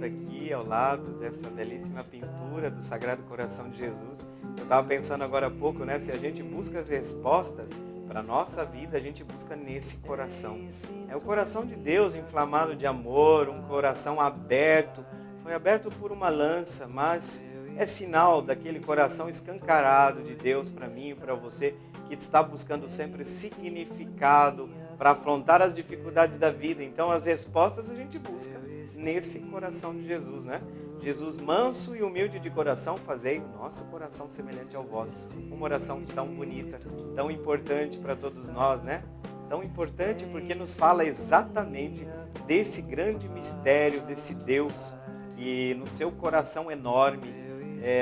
senta aqui ao lado dessa belíssima pintura do Sagrado Coração de Jesus. Eu estava pensando agora há pouco, né? Se a gente busca as respostas para a nossa vida, a gente busca nesse coração. É o coração de Deus inflamado de amor, um coração aberto. Foi aberto por uma lança, mas é sinal daquele coração escancarado de Deus para mim e para você, que está buscando sempre significado para afrontar as dificuldades da vida. Então as respostas a gente busca nesse coração de Jesus, né? Jesus manso e humilde de coração, fazei o nosso coração semelhante ao vosso. Uma oração tão bonita, tão importante para todos nós, né? Tão importante porque nos fala exatamente desse grande mistério, desse Deus que no seu coração enorme,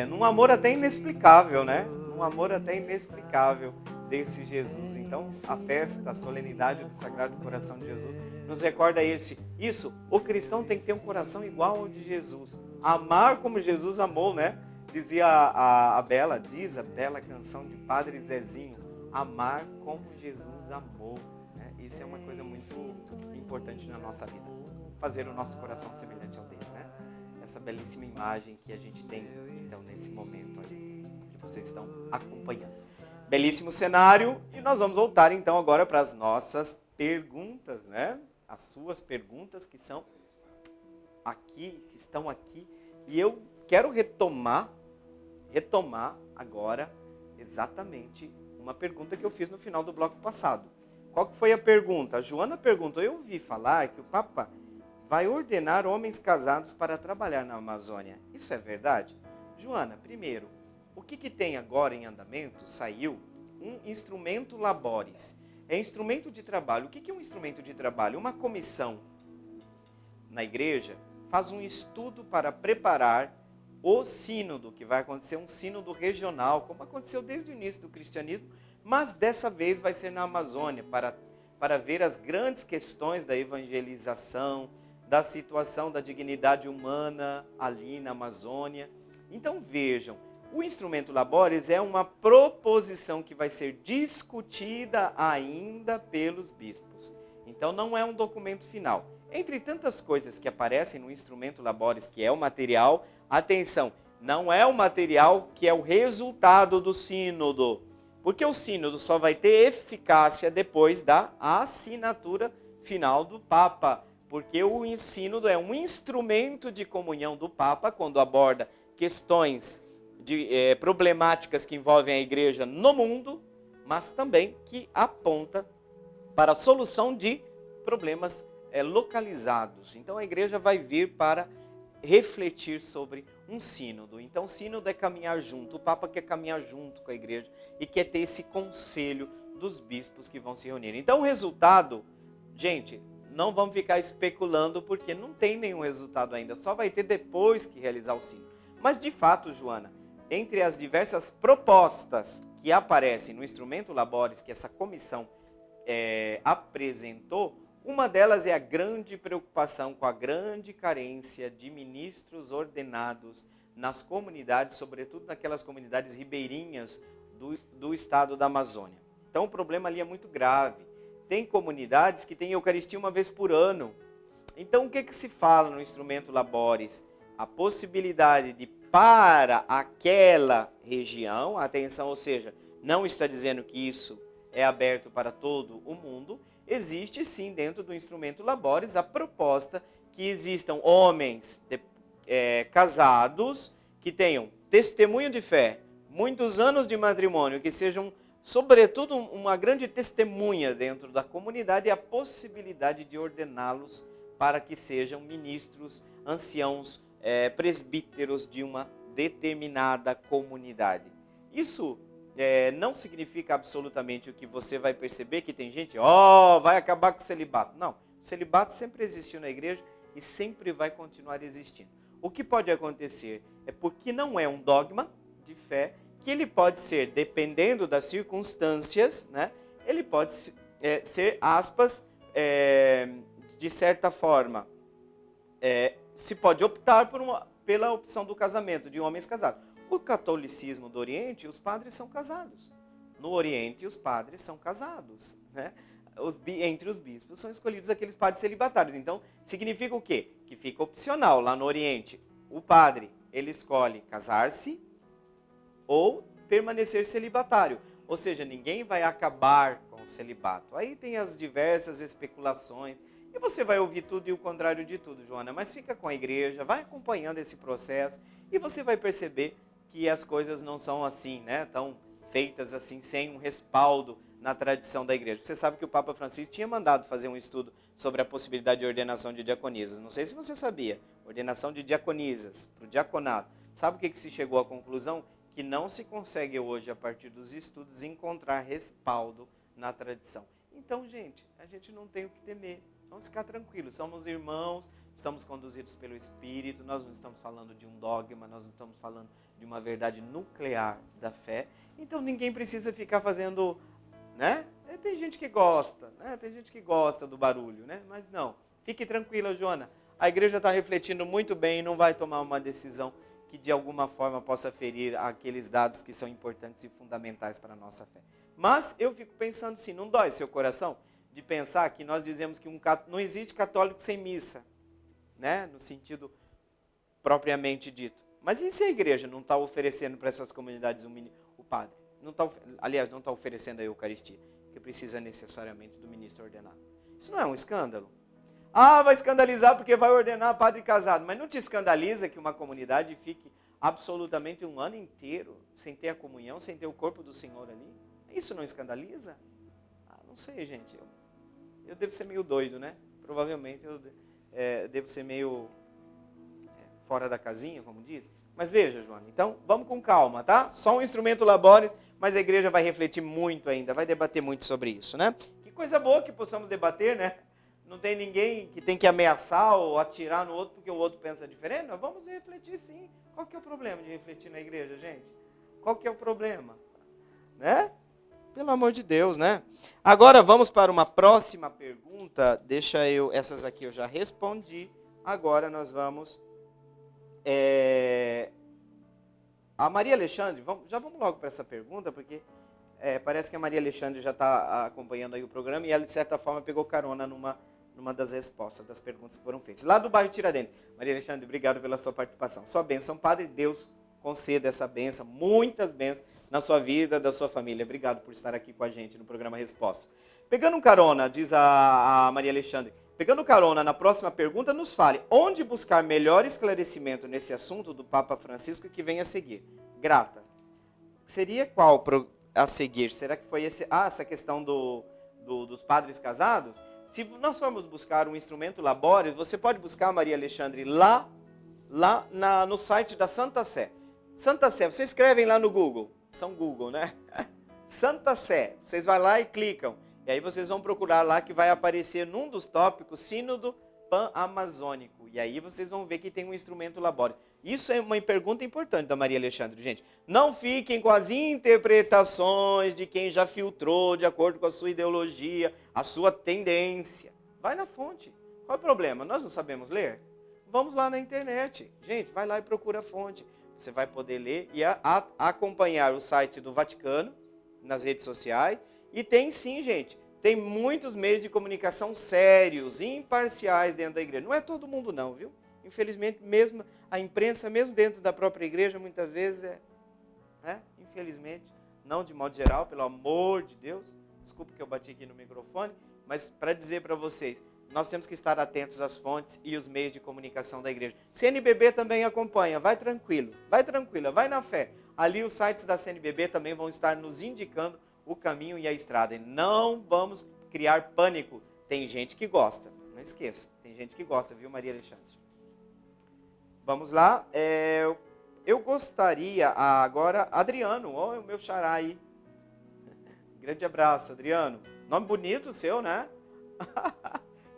num amor até inexplicável, né? Num amor até inexplicável desse Jesus. Então, a festa, a solenidade do Sagrado Coração de Jesus nos recorda isso. O cristão tem que ter um coração igual ao de Jesus. Amar como Jesus amou, né? Dizia diz a bela canção de Padre Zezinho, amar como Jesus amou. Né? Isso é uma coisa muito importante na nossa vida. Fazer o nosso coração semelhante ao dele, né? Essa belíssima imagem que a gente tem, então, nesse momento aí, que vocês estão acompanhando. Belíssimo cenário, e nós vamos voltar então agora para as nossas perguntas, né? As suas perguntas que são aqui, que estão aqui, e eu quero retomar agora exatamente uma pergunta que eu fiz no final do bloco passado. Qual que foi a pergunta? A Joana perguntou: eu ouvi falar que o Papa vai ordenar homens casados para trabalhar na Amazônia. Isso é verdade? Joana, primeiro, o que tem agora em andamento? Saiu um instrumento laboris. É instrumento de trabalho. O que é um instrumento de trabalho? Uma comissão na igreja faz um estudo para preparar o sínodo, que vai acontecer um sínodo regional, como aconteceu desde o início do cristianismo, mas dessa vez vai ser na Amazônia, para ver as grandes questões da evangelização, da situação da dignidade humana ali na Amazônia. Então vejam, o instrumento laboris é uma proposição que vai ser discutida ainda pelos bispos. Então não é um documento final. Entre tantas coisas que aparecem no instrumento laboris, que é o material, atenção, não é o material que é o resultado do sínodo, porque o sínodo só vai ter eficácia depois da assinatura final do Papa, porque o sínodo é um instrumento de comunhão do Papa quando aborda questões problemáticas que envolvem a igreja no mundo, mas também que aponta para a solução de problemas localizados. Então a igreja vai vir para refletir sobre um sínodo. Então o sínodo é caminhar junto, o Papa quer caminhar junto com a igreja e quer ter esse conselho dos bispos que vão se reunir. Então o resultado, gente, não vamos ficar especulando porque não tem nenhum resultado ainda, só vai ter depois que realizar o sínodo. Mas de fato, Joana, entre as diversas propostas que aparecem no instrumento laboris que essa comissão apresentou, uma delas é a grande preocupação com a grande carência de ministros ordenados nas comunidades, sobretudo naquelas comunidades ribeirinhas do estado da Amazônia. Então o problema ali é muito grave. Tem comunidades que têm Eucaristia uma vez por ano. Então o que se fala no instrumento laboris? A possibilidade de, para aquela região, atenção, ou seja, não está dizendo que isso é aberto para todo o mundo, existe sim dentro do instrumento laboris a proposta que existam homens casados que tenham testemunho de fé, muitos anos de matrimônio, que sejam sobretudo uma grande testemunha dentro da comunidade e a possibilidade de ordená-los para que sejam ministros, anciãos, presbíteros de uma determinada comunidade. Isso não significa absolutamente o que você vai perceber, que tem gente, vai acabar com o celibato. Não, o celibato sempre existiu na igreja e sempre vai continuar existindo. O que pode acontecer é porque não é um dogma de fé, que ele pode ser, dependendo das circunstâncias, né, ele pode ser, aspas, de certa forma, se pode optar pela opção do casamento de homens casados. O catolicismo do Oriente, os padres são casados. No Oriente, os padres são casados, né? entre os bispos são escolhidos aqueles padres celibatários. Então, significa o quê? Que fica opcional. Lá no Oriente, o padre, ele escolhe casar-se ou permanecer celibatário. Ou seja, ninguém vai acabar com o celibato. Aí tem as diversas especulações. E você vai ouvir tudo e o contrário de tudo, Joana. Mas fica com a igreja, vai acompanhando esse processo e você vai perceber que as coisas não são assim, né? Tão feitas assim, sem um respaldo na tradição da igreja. Você sabe que o Papa Francisco tinha mandado fazer um estudo sobre a possibilidade de ordenação de diaconisas. Não sei se você sabia. Ordenação de diaconisas para o diaconado. Sabe o que se chegou à conclusão? Que não se consegue hoje, a partir dos estudos, encontrar respaldo na tradição. Então, gente, a gente não tem o que temer. Vamos ficar tranquilos. Somos irmãos, estamos conduzidos pelo Espírito, nós não estamos falando de um dogma, nós não estamos falando de uma verdade nuclear da fé. Então, ninguém precisa ficar fazendo, né? Tem gente que gosta, né? Tem gente que gosta do barulho, né? Mas não. Fique tranquila, Joana. A igreja está refletindo muito bem e não vai tomar uma decisão que de alguma forma possa ferir aqueles dados que são importantes e fundamentais para a nossa fé. Mas eu fico pensando assim, não dói seu coração de pensar que nós dizemos que não existe católico sem missa, né? No sentido propriamente dito. Mas e se a igreja não está oferecendo para essas comunidades o padre? Aliás, não está oferecendo a Eucaristia, que precisa necessariamente do ministro ordenado. Isso não é um escândalo? Ah, vai escandalizar porque vai ordenar padre casado. Mas não te escandaliza que uma comunidade fique absolutamente um ano inteiro sem ter a comunhão, sem ter o corpo do Senhor ali? Isso não escandaliza? Ah, não sei, gente. Eu devo ser meio doido, né? Provavelmente eu devo ser meio fora da casinha, como diz. Mas veja, Joana, então vamos com calma, tá? Só um instrumento labores, mas a igreja vai refletir muito ainda, vai debater muito sobre isso, né? Que coisa boa que possamos debater, né? Não tem ninguém que tem que ameaçar ou atirar no outro porque o outro pensa diferente. Nós vamos refletir sim. Qual que é o problema de refletir na igreja, gente? Qual que é o problema? Né? Pelo amor de Deus, né? Agora vamos para uma próxima pergunta. Essas aqui eu já respondi. Agora nós vamos... A Maria Alexandre, já vamos logo para essa pergunta, porque parece que a Maria Alexandre já está acompanhando aí o programa e ela, de certa forma, pegou carona numa das respostas, das perguntas que foram feitas. Lá do bairro Tiradentes. Maria Alexandre, obrigado pela sua participação. Sua bênção, Padre, Deus conceda essa bênção, muitas bênçãos na sua vida, da sua família. Obrigado por estar aqui com a gente no programa Resposta. Pegando carona, diz a Maria Alexandre, pegando carona na próxima pergunta, nos fale onde buscar melhor esclarecimento nesse assunto do Papa Francisco que vem a seguir. Grata. Seria qual a seguir? Será que foi essa questão dos padres casados? Se nós formos buscar um instrumento labores, você pode buscar, Maria Alexandre, lá no site da Santa Sé. Santa Sé, vocês escrevem lá no Google. São Google, né? Santa Sé. Vocês vão lá e clicam. E aí vocês vão procurar lá que vai aparecer num dos tópicos Sínodo Pan-Amazônico. E aí vocês vão ver que tem um instrumento labores. Isso é uma pergunta importante da Maria Alexandre, gente. Não fiquem com as interpretações de quem já filtrou de acordo com a sua ideologia, a sua tendência. Vai na fonte. Qual é o problema? Nós não sabemos ler? Vamos lá na internet. Gente, vai lá e procura a fonte. Você vai poder ler e acompanhar o site do Vaticano nas redes sociais. E tem sim, gente, tem muitos meios de comunicação sérios, imparciais dentro da igreja. Não é todo mundo não, viu? Infelizmente, mesmo a imprensa, mesmo dentro da própria igreja, muitas vezes infelizmente, não de modo geral, pelo amor de Deus, desculpa que eu bati aqui no microfone, mas para dizer para vocês, nós temos que estar atentos às fontes e os meios de comunicação da igreja. CNBB também acompanha, vai tranquilo, vai tranquila, vai na fé. Ali os sites da CNBB também vão estar nos indicando o caminho e a estrada. E não vamos criar pânico. Tem gente que gosta, não esqueça, tem gente que gosta, viu, Maria Alexandre? Vamos lá, eu gostaria agora, Adriano, o meu xará aí. Grande abraço, Adriano. Nome bonito o seu, né?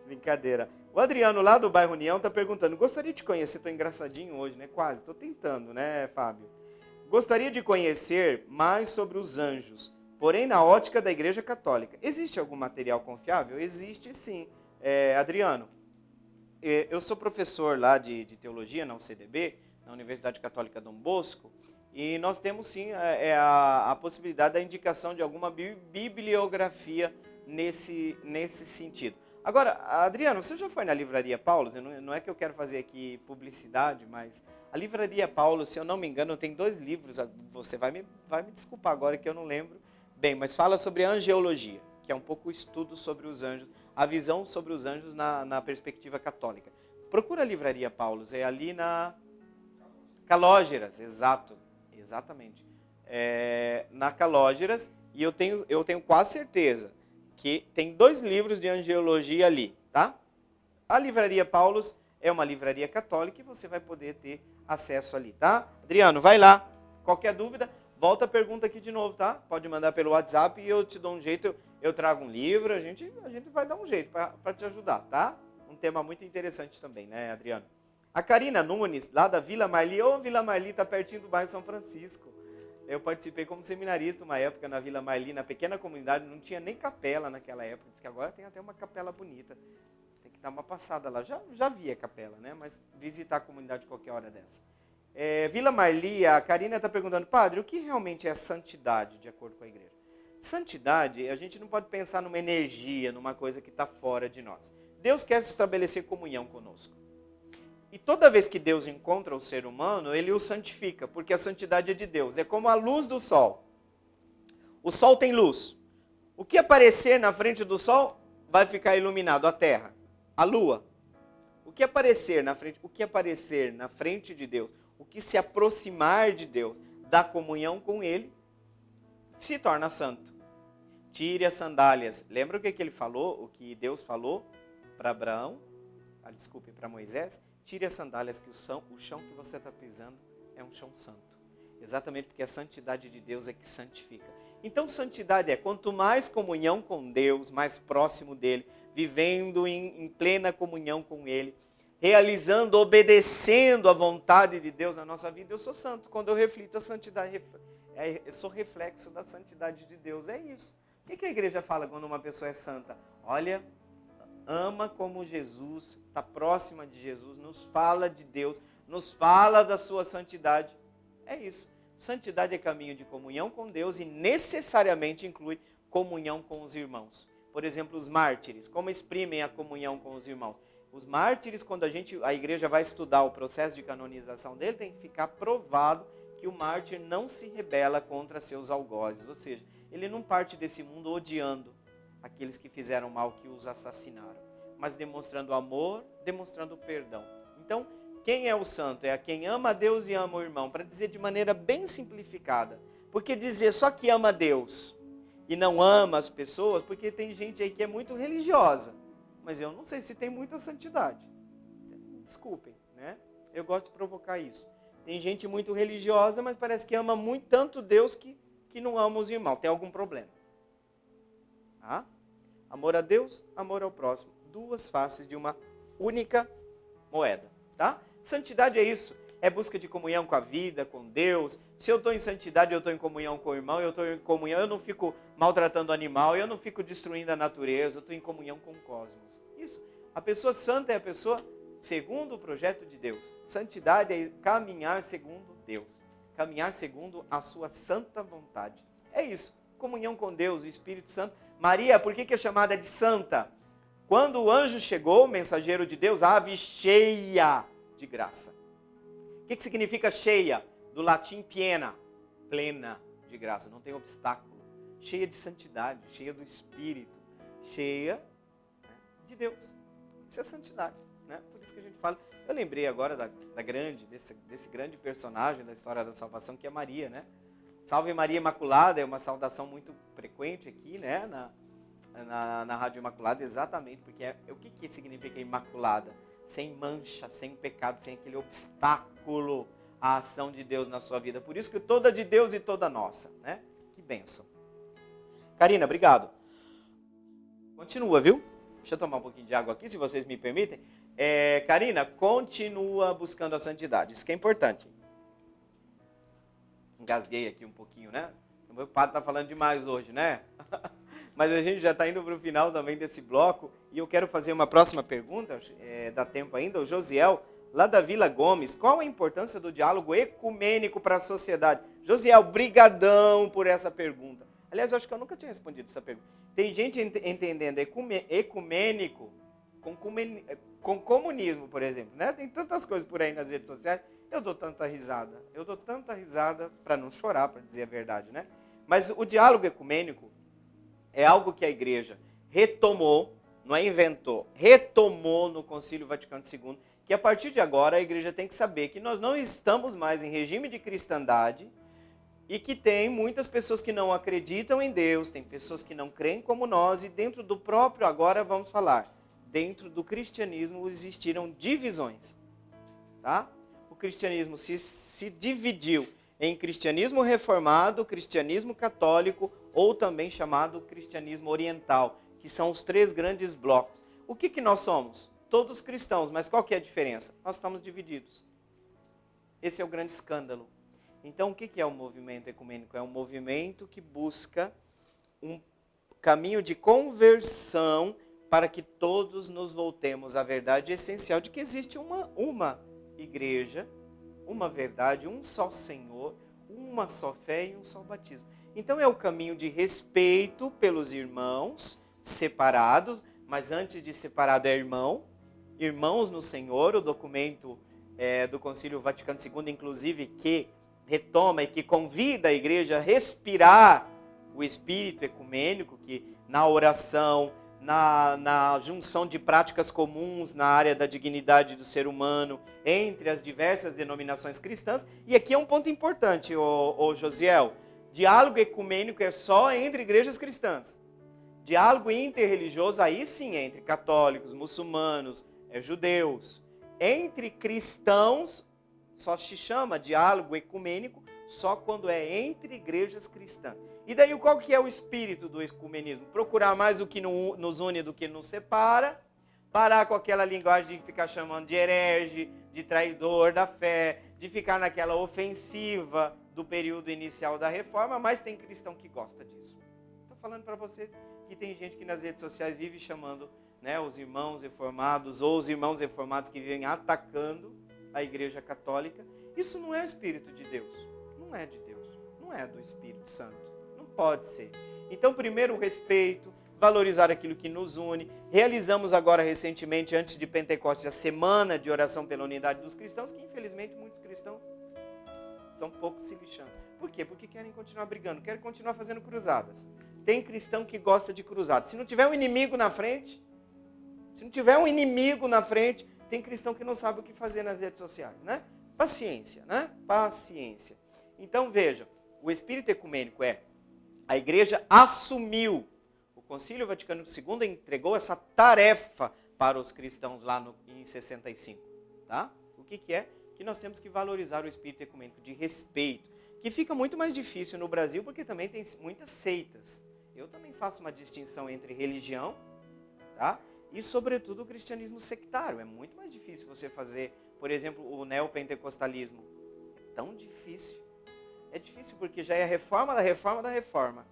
Brincadeira. O Adriano, lá do bairro União, está perguntando, gostaria de conhecer, estou engraçadinho hoje, né? Quase, estou tentando, né, Fábio? Gostaria de conhecer mais sobre os anjos, porém na ótica da Igreja Católica. Existe algum material confiável? Existe sim, Adriano. Eu sou professor lá de teologia na UCDB, na Universidade Católica Dom Bosco, e nós temos sim a possibilidade da indicação de alguma bibliografia nesse sentido. Agora, Adriano, você já foi na Livraria Paulo? Não é que eu quero fazer aqui publicidade, mas a Livraria Paulo, se eu não me engano, tem 2 livros, você vai me desculpar agora que eu não lembro bem, mas fala sobre angeologia, que é um pouco o estudo sobre os anjos, a visão sobre os anjos na perspectiva católica. Procura a Livraria Paulo, é ali na Calógeras, exatamente. Na Calógeras, e eu tenho quase certeza que tem 2 livros de angeologia ali, tá? A Livraria Paulus é uma livraria católica e você vai poder ter acesso ali, tá? Adriano, vai lá. Qualquer dúvida, volta a pergunta aqui de novo, tá? Pode mandar pelo WhatsApp e eu te dou um jeito, eu trago um livro, a gente vai dar um jeito para te ajudar, tá? Um tema muito interessante também, né, Adriano? A Karina Nunes, lá da Vila Marli. Vila Marli está pertinho do bairro São Francisco. Eu participei como seminarista uma época na Vila Marli, na pequena comunidade, não tinha nem capela naquela época. Diz que agora tem até uma capela bonita. Tem que dar uma passada lá. Já vi a capela, né? Mas visitar a comunidade qualquer hora dessa. Vila Marli, a Karina está perguntando, padre, o que realmente é santidade, de acordo com a igreja? Santidade, a gente não pode pensar numa energia, numa coisa que está fora de nós. Deus quer estabelecer comunhão conosco. E toda vez que Deus encontra o ser humano, ele o santifica, porque a santidade é de Deus. É como a luz do sol. O sol tem luz. O que aparecer na frente do sol vai ficar iluminado, a terra, a lua. O que aparecer na frente de Deus, o que se aproximar de Deus, da comunhão com ele, se torna santo. Tire as sandálias. Lembra o que ele falou, o que Deus falou para Abraão? Para Moisés? Tire as sandálias, que o chão que você está pisando é um chão santo. Exatamente porque a santidade de Deus é que santifica. Então, santidade é quanto mais comunhão com Deus, mais próximo dele, vivendo em plena comunhão com ele, realizando, obedecendo a vontade de Deus na nossa vida, eu sou santo. Quando eu reflito a santidade, eu sou reflexo da santidade de Deus. É isso. O que a igreja fala quando uma pessoa é santa? Olha, ama como Jesus, está próxima de Jesus, nos fala de Deus, nos fala da sua santidade. É isso. Santidade é caminho de comunhão com Deus e necessariamente inclui comunhão com os irmãos. Por exemplo, os mártires, como exprimem a comunhão com os irmãos? Os mártires, quando a igreja vai estudar o processo de canonização dele, tem que ficar provado que o mártir não se rebela contra seus algozes, ou seja, ele não parte desse mundo odiando aqueles que fizeram mal, que os assassinaram, mas demonstrando amor, demonstrando perdão. Então, quem é o santo? É a quem ama a Deus e ama o irmão, para dizer de maneira bem simplificada. Porque dizer só que ama a Deus e não ama as pessoas, porque tem gente aí que é muito religiosa, mas eu não sei se tem muita santidade. Desculpem, né? Eu gosto de provocar isso. Tem gente muito religiosa, mas parece que ama muito tanto Deus que não ama os irmãos. Tem algum problema. Tá? Amor a Deus, amor ao próximo. 2 faces de uma única moeda. Tá? Santidade é isso. É busca de comunhão com a vida, com Deus. Se eu estou em santidade, eu estou em comunhão com o irmão. Eu estou em comunhão, eu não fico maltratando o animal. Eu não fico destruindo a natureza. Eu estou em comunhão com o cosmos. Isso. A pessoa santa é a pessoa segundo o projeto de Deus. Santidade é caminhar segundo Deus. Caminhar segundo a sua santa vontade. É isso. Comunhão com Deus, o Espírito Santo. Maria, por que é chamada de santa? Quando o anjo chegou, o mensageiro de Deus, ave cheia de graça. O que significa cheia? Do latim piena, plena de graça, não tem obstáculo. Cheia de santidade, cheia do Espírito, cheia, né, de Deus. Isso é santidade, né? Por isso que a gente fala. Eu lembrei agora desse grande personagem da história da salvação, que é Maria, né? Salve Maria Imaculada é uma saudação muito frequente aqui, né? Na Rádio Imaculada, exatamente, porque o que significa imaculada? Sem mancha, sem pecado, sem aquele obstáculo à ação de Deus na sua vida. Por isso que toda de Deus e toda nossa, né? Que bênção. Karina, obrigado. Continua, viu? Deixa eu tomar um pouquinho de água aqui, se vocês me permitem. Karina, continua buscando a santidade. Isso que é importante. Engasguei aqui um pouquinho, né? O meu padre está falando demais hoje, né? Mas a gente já está indo para o final também desse bloco. E eu quero fazer uma próxima pergunta, dá tempo ainda. O Josiel, lá da Vila Gomes, qual a importância do diálogo ecumênico para a sociedade? Josiel, brigadão por essa pergunta. Aliás, eu acho que eu nunca tinha respondido essa pergunta. Tem gente entendendo ecumênico com comunismo, por exemplo, né? Tem tantas coisas por aí nas redes sociais. Eu dou tanta risada para não chorar, para dizer a verdade, né? Mas o diálogo ecumênico é algo que a igreja retomou, não é inventou, retomou no Concílio Vaticano II, que a partir de agora a igreja tem que saber que nós não estamos mais em regime de cristandade e que tem muitas pessoas que não acreditam em Deus, tem pessoas que não creem como nós, e dentro do próprio, agora vamos falar, dentro do cristianismo existiram divisões, tá? O cristianismo se dividiu em cristianismo reformado, cristianismo católico ou também chamado cristianismo oriental, que são os 3 grandes blocos. O que nós somos? Todos cristãos, mas qual que é a diferença? Nós estamos divididos. Esse é o grande escândalo. Então, o que é o movimento ecumênico? É um movimento que busca um caminho de conversão para que todos nos voltemos à verdade essencial de que existe uma igreja, uma verdade, um só Senhor, uma só fé e um só batismo. Então é o caminho de respeito pelos irmãos separados, mas antes de separado é irmãos no Senhor, o documento do Concílio Vaticano II, inclusive, que retoma e que convida a igreja a respirar o espírito ecumênico, que na oração, na junção de práticas comuns na área da dignidade do ser humano entre as diversas denominações cristãs. E aqui é um ponto importante, ô Josiel. Diálogo ecumênico é só entre igrejas cristãs. Diálogo interreligioso, aí sim, entre católicos, muçulmanos, judeus. Entre cristãos, só se chama diálogo ecumênico só quando é entre igrejas cristãs. E daí qual que é o espírito do ecumenismo? Procurar mais o que nos une do que nos separa, parar com aquela linguagem de ficar chamando de herege, de traidor da fé, de ficar naquela ofensiva do período inicial da reforma, mas tem cristão que gosta disso. Estou falando para vocês que tem gente que nas redes sociais vive chamando, né, os irmãos reformados ou os irmãos reformados que vivem atacando a Igreja Católica. Isso não é o Espírito de Deus, não é de Deus, não é do Espírito Santo. Pode ser. Então, primeiro o respeito, valorizar aquilo que nos une. Realizamos agora recentemente, antes de Pentecostes, a semana de oração pela unidade dos cristãos, que infelizmente muitos cristãos estão um pouco se lixando. Por quê? Porque querem continuar brigando, querem continuar fazendo cruzadas. Tem cristão que gosta de cruzadas. Se não tiver um inimigo na frente, tem cristão que não sabe o que fazer nas redes sociais, né? Paciência, né? Paciência. Então, vejam, o espírito ecumênico a igreja assumiu, o Concílio Vaticano II entregou essa tarefa para os cristãos lá em 65. Tá? O que é? Que nós temos que valorizar o espírito ecumênico de respeito, que fica muito mais difícil no Brasil porque também tem muitas seitas. Eu também faço uma distinção entre religião, tá? E sobretudo o cristianismo sectário. É muito mais difícil você fazer, por exemplo, o neopentecostalismo. É tão difícil. É difícil porque já é a reforma da reforma da reforma,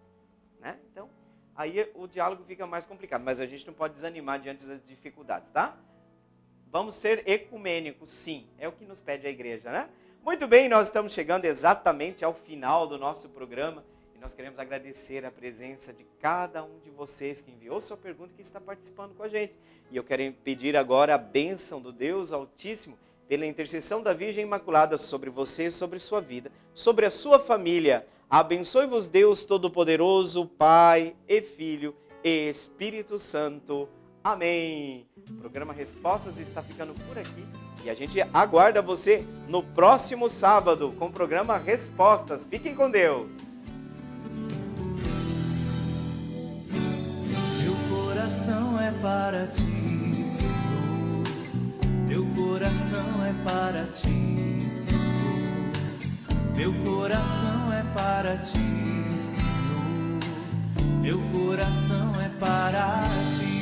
né? Então, aí o diálogo fica mais complicado, mas a gente não pode desanimar diante das dificuldades, tá? Vamos ser ecumênicos, sim, é o que nos pede a igreja, né? Muito bem, nós estamos chegando exatamente ao final do nosso programa e nós queremos agradecer a presença de cada um de vocês que enviou sua pergunta e que está participando com a gente. E eu quero pedir agora a bênção do Deus Altíssimo, pela intercessão da Virgem Imaculada sobre você, sobre sua vida, sobre a sua família. Abençoe-vos Deus Todo-Poderoso, Pai e Filho e Espírito Santo. Amém. O programa Respostas está ficando por aqui e a gente aguarda você no próximo sábado com o programa Respostas. Fiquem com Deus. Meu coração é para ti, Senhor. Meu coração é para ti, Senhor. Meu coração é para ti, Senhor. Meu coração é para ti.